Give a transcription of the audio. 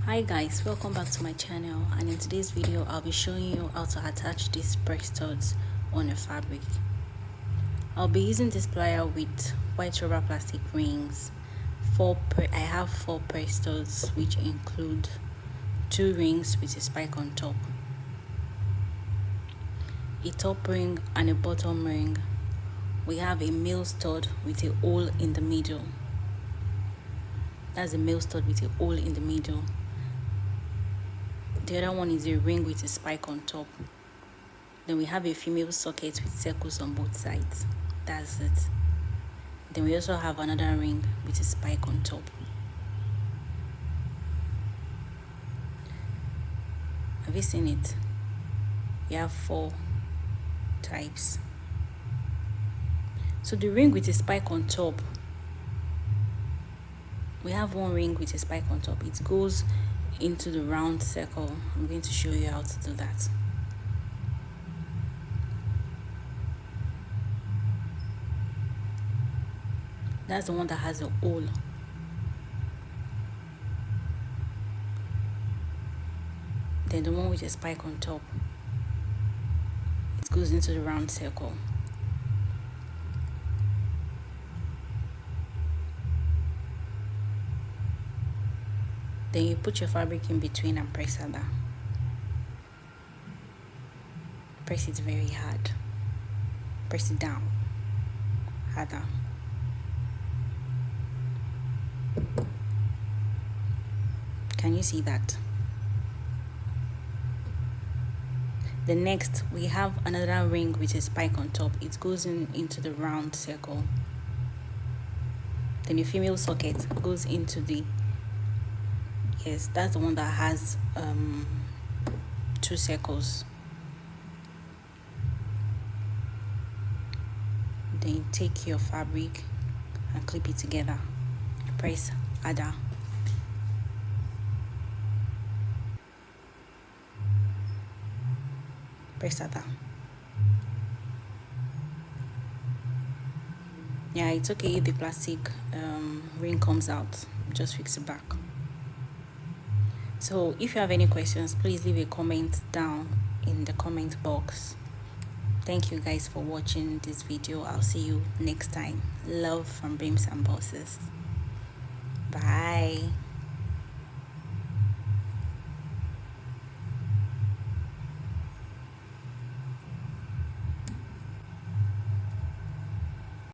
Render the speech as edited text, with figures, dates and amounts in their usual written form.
Hi guys, welcome back to my channel, and in today's video I'll be showing you how to attach these press studs on a fabric. I'll be using this plier with white rubber plastic rings. I have 4 press studs, which include 2 rings with a spike on top, a top ring and a bottom ring. We have a male stud with a hole in the middle. That's a male stud with a hole in the middle. The other one is a ring with a spike on top. Then we have a female socket with circles on both sides. That's it. Then we also have another ring with a spike on top. Have you seen it? We have 4 types. So the ring with a spike on top, we have 1 ring with a spike on top. It goes into the round circle. I'm going to show you how to do that. That's the one that has a hole. Then the one with a spike on top, it goes into the round circle. Then you put your fabric in between and press harder. Press it very hard. Press it down harder. Can you see that? The next, we have another ring with a spike on top. It goes into the round circle. Then the female socket goes into the, yes, that's the one that has 2 circles. Then you take your fabric and clip it together. Press harder. Press harder. Yeah, it's okay if the plastic ring comes out. Just fix it back. So if you have any questions, please leave a comment down in the comment box. Thank you guys for watching this video. I'll see you next time. Love from Brims and Bosses. Bye.